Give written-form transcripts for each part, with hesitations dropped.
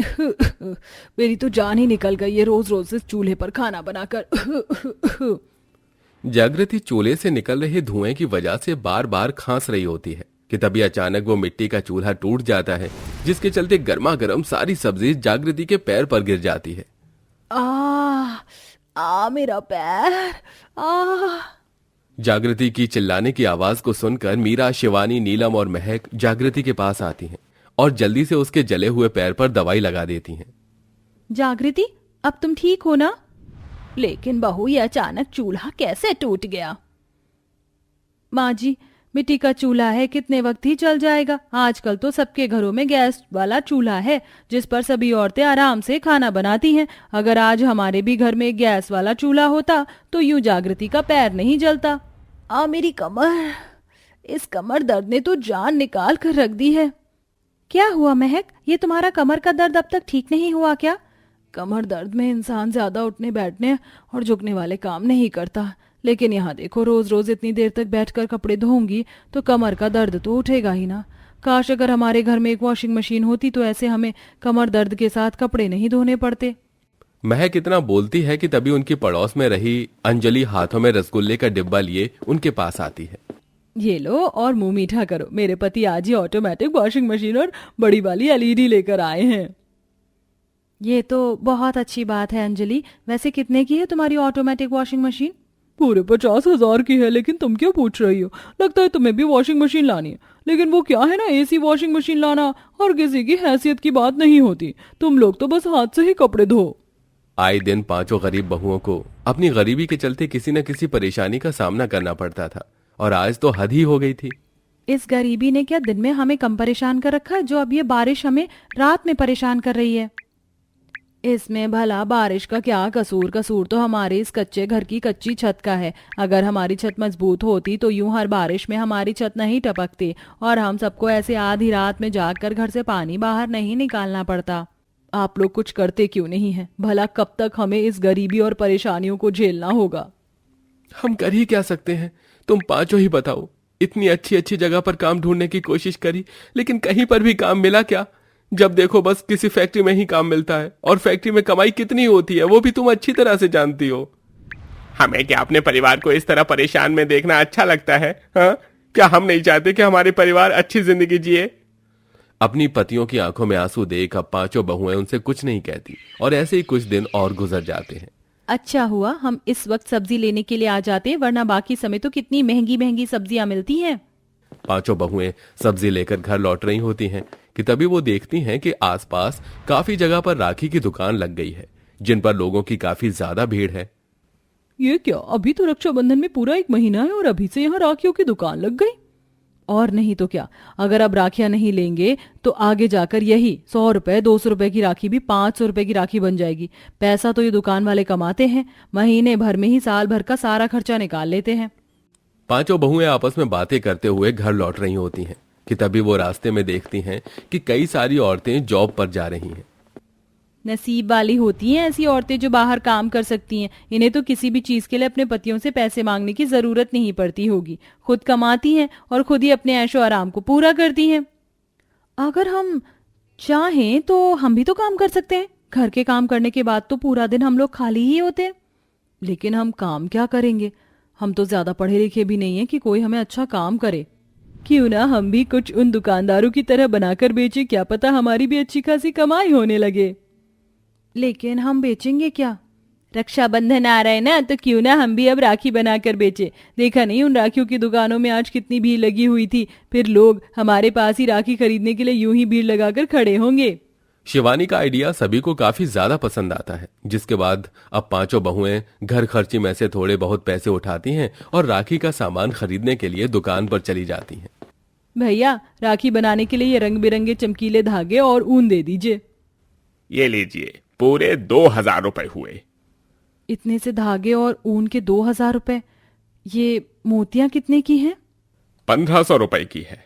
मेरी तो जान ही निकल गई है रोज रोज इस चूल्हे पर खाना बनाकर। जागृति चूल्हे से निकल रहे धुएं की वजह से बार बार खांस रही होती है कि तभी अचानक वो मिट्टी का चूल्हा टूट जाता है, जिसके चलते गर्मा गर्म सारी सब्जी जागृति के पैर पर गिर जाती है। आ आ मेरा पैर। आ जागृति की चिल्लाने की आवाज को सुनकर मीरा, शिवानी, नीलम और महक जागृति के पास आती हैं और जल्दी से उसके जले हुए पैर पर दवाई लगा देती हैं। जागृति, अब तुम ठीक हो ना? लेकिन बहू, ये अचानक चूल्हा कैसे टूट गया? माँ जी, मिट्टी का चूल्हा है, कितने वक्त ही चल जाएगा। आजकल तो सबके घरों में गैस वाला चूल्हा है जिस पर सभी औरतें आराम से खाना बनाती हैं। अगर आज हमारे भी घर में गैस वाला चूल्हा होता तो यूं जागृति का पैर नहीं जलता। मेरी कमर, इस कमर दर्द ने तो जान निकाल कर रख दी है। क्या हुआ महक, ये तुम्हारा कमर का दर्द अब तक ठीक नहीं हुआ क्या? कमर दर्द में इंसान ज्यादा उठने बैठने और झुकने वाले काम नहीं करता, लेकिन यहाँ देखो, रोज रोज इतनी देर तक बैठकर कपड़े धोऊंगी तो कमर का दर्द तो उठेगा ही ना। काश अगर हमारे घर में एक वॉशिंग मशीन होती तो ऐसे हमें कमर दर्द के साथ कपड़े नहीं धोने पड़ते। महक इतना बोलती है कि तभी उनकी पड़ोस में रही अंजलि हाथों में रसगुल्ले का डिब्बा लिए उनके पास आती है। ये लो और मुंह मीठा करो, मेरे पति आज ही ऑटोमेटिक वॉशिंग मशीन और बड़ी वाली एलईडी लेकर आए हैं। ये तो बहुत अच्छी बात है अंजलि। वैसे कितने की है तुम्हारी ऑटोमेटिक वॉशिंग मशीन? पूरे 50,000 की है। लेकिन तुम क्यों पूछ रही हो? लगता है तुम्हें भी वॉशिंग मशीन लानी है। लेकिन वो क्या है ना, एसी वॉशिंग मशीन लाना और किसी की हैसियत की बात नहीं होती। तुम लोग तो बस हाथ से ही कपड़े धो। आए दिन पांचों गरीब बहुओं को अपनी गरीबी के चलते किसी न किसी परेशानी का सामना करना पड़ता था और आज तो हद ही हो गई थी। इस गरीबी ने क्या दिन में हमें कम परेशान कर रखा है, जो अब ये बारिश हमें रात में परेशान कर रही है? इसमें भला बारिश का क्या कसूर? कसूर तो हमारे इस कच्चे घर की कच्ची छत का है। अगर हमारी छत मजबूत होती तो यूं हर बारिश में हमारी छत नहीं टपकती और हम सबको ऐसे आधी रात में जागकर घर से पानी बाहर नहीं निकालना पड़ता। आप लोग कुछ करते क्यों नहीं है? भला कब तक हमें इस गरीबी और परेशानियों को झेलना होगा? हम कर ही क्या सकते हैं? तुम पांचों ही बताओ। इतनी अच्छी अच्छी जगह पर काम ढूंढने की कोशिश करी, लेकिन कहीं पर भी काम मिला क्या? जब देखो बस किसी फैक्ट्री में ही काम मिलता है, और फैक्ट्री में कमाई कितनी होती है वो भी तुम अच्छी तरह से जानती हो। हमें क्या अपने परिवार को इस तरह परेशान में देखना अच्छा लगता है? हाँ, क्या हम नहीं चाहते कि हमारे परिवार अच्छी जिंदगी जिए? अपनी पतियों की आंखों में आंसू देख अब पांचों बहुएं उनसे कुछ नहीं कहती और ऐसे ही कुछ दिन और गुजर जाते हैं। अच्छा हुआ हम इस वक्त सब्जी लेने के लिए आ जाते, वरना बाकी समय तो कितनी महंगी महंगी सब्जियां मिलती हैं। पांचों बहुएं सब्जी लेकर घर लौट रही होती हैं कि तभी वो देखती हैं कि आसपास काफी जगह पर राखी की दुकान लग गई है, जिन पर लोगों की काफी ज्यादा भीड़ है। ये क्या, अभी तो रक्षाबंधन में पूरा 1 महीना है और अभी से यहाँ राखियों की दुकान लग गई? और नहीं तो क्या, अगर अब राखियां नहीं लेंगे तो आगे जाकर यही 100 रुपए 200 रुपए की राखी भी 500 रुपए की राखी बन जाएगी। पैसा तो ये दुकान वाले कमाते हैं, महीने भर में ही साल भर का सारा खर्चा निकाल लेते हैं। पांचों बहुएं आपस में बातें करते हुए घर लौट रही होती हैं कि तभी वो रास्ते में देखती हैं कि कई सारी औरतें जॉब पर जा रही हैं। नसीब वाली होती हैं ऐसी औरतें जो बाहर काम कर सकती हैं। इन्हें तो किसी भी चीज के लिए अपने पतियों से पैसे मांगने की जरूरत नहीं पड़ती होगी। खुद कमाती हैं और खुद ही अपने ऐशो आराम को पूरा करती हैं। अगर हम चाहें तो हम भी तो काम कर सकते हैं। घर के काम करने के बाद तो पूरा दिन हम लोग खाली ही होते हैं। लेकिन हम काम क्या करेंगे? हम तो ज्यादा पढ़े लिखे भी नहीं है कि कोई हमें अच्छा काम करे। क्यों ना हम भी कुछ उन दुकानदारों की तरह बनाकर बेचें, क्या पता हमारी भी अच्छी खासी कमाई होने लगे। लेकिन हम बेचेंगे क्या? रक्षाबंधन आ रहा है ना, तो क्यों ना हम भी अब राखी बनाकर बेचे। देखा नहीं उन राखियों की दुकानों में आज कितनी भीड़ लगी हुई थी। फिर लोग हमारे पास ही राखी खरीदने के लिए यूं ही भीड़ लगाकर खड़े होंगे। शिवानी का आइडिया सभी को काफी ज्यादा पसंद आता है, जिसके बाद अब पांचों बहुएं घर खर्ची में से थोड़े बहुत पैसे उठाती हैं और राखी का सामान खरीदने के लिए दुकान पर चली जाती हैं। भैया, राखी बनाने के लिए ये रंग बिरंगे चमकीले धागे और ऊन दे दीजिए। ये लीजिए, पूरे 2,000 रुपए हुए। इतने से धागे और ऊन के 2,000 रुपए? ये मोतियां कितने की हैं? 1,500 रुपए की है।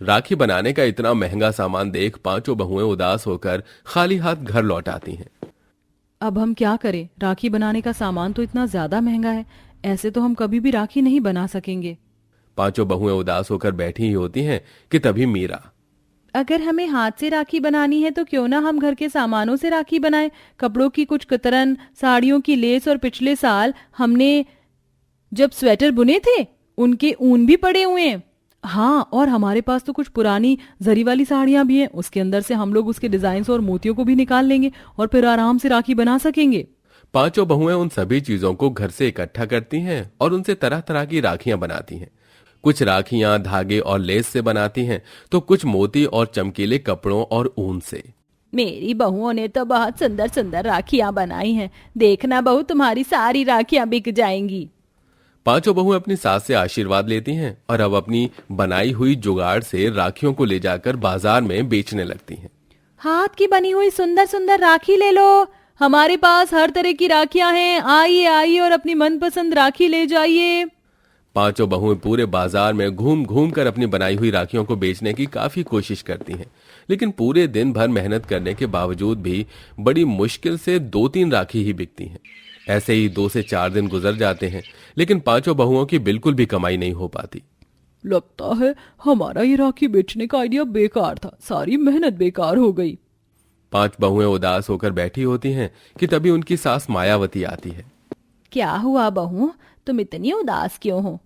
राखी बनाने का इतना महंगा सामान देख पांचों बहुएं उदास होकर खाली हाथ घर लौट आती हैं। अब हम क्या करें? राखी बनाने का सामान तो इतना ज्यादा महंगा है, ऐसे तो हम कभी भी राखी नहीं बना सकेंगे। पांचों बहुएं उदास होकर बैठी ही होती हैं कि तभी मीरा, अगर हमें हाथ से राखी बनानी है तो क्यों ना हम घर के सामानों से राखी बनाएं। कपड़ों की कुछ कतरन, साड़ियों की लेस, और पिछले साल हमने जब स्वेटर बुने थे उनके ऊन भी पड़े हुए हैं। हाँ, और हमारे पास तो कुछ पुरानी जरी वाली साड़ियां भी हैं, उसके अंदर से हम लोग उसके डिजाइन और मोतियों को भी निकाल लेंगे और फिर आराम से राखी बना सकेंगे। पांचों बहुएं उन सभी चीजों को घर से इकट्ठा करती हैं और उनसे तरह तरह की राखियां बनाती हैं। कुछ राखियां धागे और लेस से बनाती हैं तो कुछ मोती और चमकीले कपड़ों और ऊन से। मेरी बहुओं ने तो बहुत सुंदर सुंदर राखियां बनाई हैं। देखना बहू, तुम्हारी सारी राखियां बिक जाएंगी। पांचों बहुएं अपनी सास से आशीर्वाद लेती हैं और अब अपनी बनाई हुई जुगाड़ से राखियों को ले जाकर बाजार में बेचने लगती हैं। हाथ की बनी हुई सुंदर सुंदर राखी ले लो, हमारे पास हर तरह की राखियां हैं। आइए आइए और अपनी मनपसंद राखी ले जाइए। पांचों बहुएं पूरे बाजार में घूम घूम कर अपनी बनाई हुई राखियों को बेचने की काफी कोशिश करती हैं, लेकिन पूरे दिन भर मेहनत करने के बावजूद भी बड़ी मुश्किल से 2-3 राखी ही बिकती हैं। ऐसे ही 2 से 4 दिन गुजर जाते हैं, लेकिन पांचों बहुओं की बिल्कुल भी कमाई नहीं हो पाती। लगता है हमारा ये राखी बेचने का आइडिया बेकार था, सारी मेहनत बेकार हो गई। 5 बहुएं उदास होकर बैठी होती हैं कि तभी उनकी सास मायावती आती है। क्या हुआ बहू, तुम इतनी उदास क्यों हो?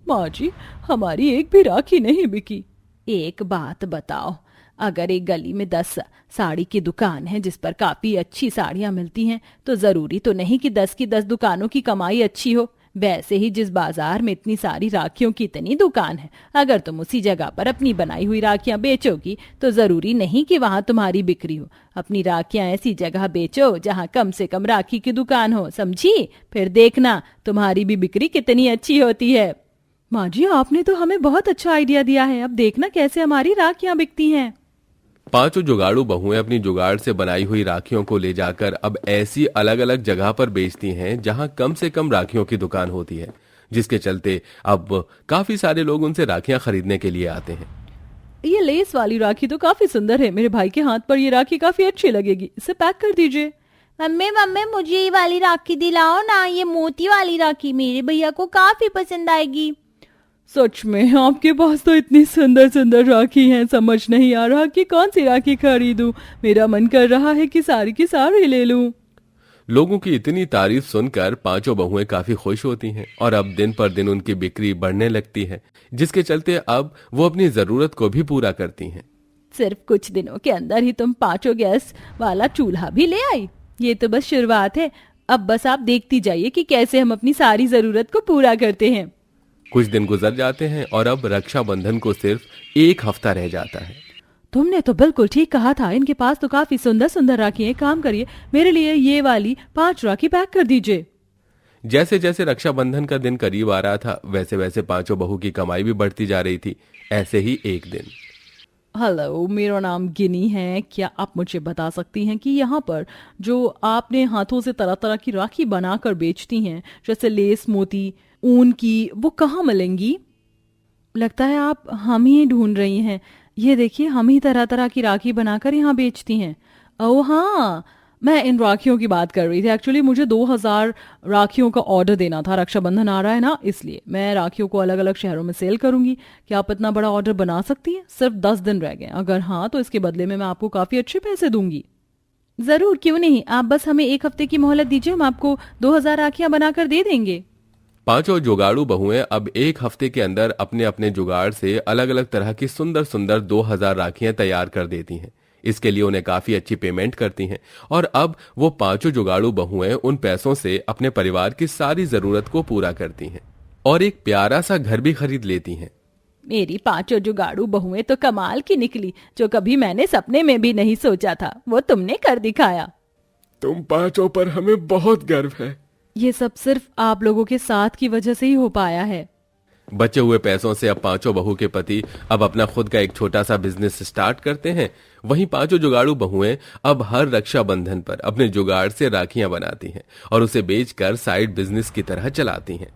माँ जी, हमारी एक भी राखी नहीं बिकी। एक बात बताओ, अगर एक गली में 10 साड़ी की दुकान है जिस पर काफी अच्छी साड़ियां मिलती हैं, तो जरूरी तो नहीं कि 10 की 10 दुकानों की कमाई अच्छी हो। वैसे ही जिस बाजार में इतनी सारी राखियों की इतनी दुकान है, अगर तुम उसी जगह पर अपनी बनाई हुई राखियां बेचोगी तो जरूरी नहीं कि वहां तुम्हारी बिक्री हो। अपनी राखियां ऐसी जगह बेचो जहां कम से कम राखी की दुकान हो, समझी? फिर देखना तुम्हारी भी बिक्री कितनी अच्छी होती है। माँ जी, आपने तो हमें बहुत अच्छा आइडिया दिया है, अब देखना कैसे हमारी राखियां बिकती हैं। पांचों जुगाड़ू बहुएं अपनी जुगाड़ से बनाई हुई राखियों को ले जाकर अब ऐसी अलग अलग जगह पर बेचती हैं जहां कम से कम राखियों की दुकान होती है, जिसके चलते अब काफी सारे लोग उनसे राखियां खरीदने के लिए आते हैं। ये लेस वाली राखी तो काफी सुंदर है, मेरे भाई के हाथ पर ये राखी काफी अच्छी लगेगी, इसे पैक कर दीजिए। मम्मी मम्मी, मुझे ये वाली राखी दिलाओ ना, ये मोती वाली राखी मेरे भैया को काफी पसंद आएगी। सच में आपके पास तो इतनी सुंदर सुंदर राखी हैं, समझ नहीं आ रहा कि कौन सी राखी खरीदूं। मेरा मन कर रहा है कि सारी की सारी ले लूं। लोगों की इतनी तारीफ सुनकर पांचों बहुएं काफी खुश होती हैं और अब दिन पर दिन उनकी बिक्री बढ़ने लगती है, जिसके चलते अब वो अपनी जरूरत को भी पूरा करती हैं। सिर्फ कुछ दिनों के अंदर ही तुम 5 गैस वाला चूल्हा भी ले आई। ये तो बस शुरुआत है, अब बस आप देखती जाइए कि कैसे हम अपनी सारी जरूरत को पूरा करते हैं। कुछ दिन गुजर जाते हैं और अब रक्षाबंधन को सिर्फ 1 हफ्ता रह जाता है। तुमने तो बिल्कुल ठीक कहा था, इनके पास तो काफी सुंदर सुंदर राखी हैं। काम करिए, मेरे लिए ये वाली 5 राखी पैक कर दीजिए। जैसे जैसे रक्षाबंधन का दिन करीब आ रहा था, वैसे वैसे पांचों बहू की कमाई भी बढ़ती जा रही थी। ऐसे ही एक दिन, हेलो, मेरा नाम गिनी है। क्या आप मुझे बता सकती हैं कि यहाँ पर जो आपने हाथों से तरह तरह की राखी बनाकर बेचती हैं, जैसे लेस, मोती, ऊन की, वो कहाँ मिलेंगी? लगता है आप हम ही ढूंढ रही हैं। ये देखिए, हम ही तरह तरह की राखी बनाकर यहाँ बेचती हैं। ओह हाँ, मैं इन राखियों की बात कर रही थी। एक्चुअली मुझे 2000 राखियों का ऑर्डर देना था, रक्षाबंधन आ रहा है ना, इसलिए मैं राखियों को अलग अलग शहरों में सेल करूंगी। क्या आप इतना बड़ा ऑर्डर बना सकती हैं? सिर्फ 10 दिन रह गए, अगर हाँ तो इसके बदले में मैं आपको काफी अच्छे पैसे दूंगी। जरूर, क्यों नहीं, आप बस हमें 1 हफ्ते की मोहलत दीजिए, हम आपको 2000 राखियां बनाकर दे देंगे। पांचों जुगाड़ू बहुएं अब 1 हफ्ते के अंदर अपने अपने जुगाड़ से अलग अलग तरह की सुंदर सुंदर 2000 राखियां तैयार कर देती हैं। इसके लिए उन्हें काफी अच्छी पेमेंट करती हैं और अब वो पांचों जुगाड़ू बहुएं उन पैसों से अपने परिवार की सारी जरूरत को पूरा करती हैं और एक प्यारा सा घर भी खरीद लेती हैं। मेरी 5 जुगाड़ू बहुएं तो कमाल की निकली, जो कभी मैंने सपने में भी नहीं सोचा था, वो तुमने कर दिखाया। तुम पांचों पर हमें बहुत गर्व है। ये सब सिर्फ आप लोगों के साथ की वजह से ही हो पाया है। बचे हुए पैसों से अब पांचों बहू के पति अब अपना खुद का एक छोटा सा बिजनेस स्टार्ट करते हैं। वहीं पांचों जुगाड़ू बहुएं अब हर रक्षाबंधन पर अपने जुगाड़ से राखियां बनाती हैं और उसे बेचकर साइड बिजनेस की तरह चलाती हैं।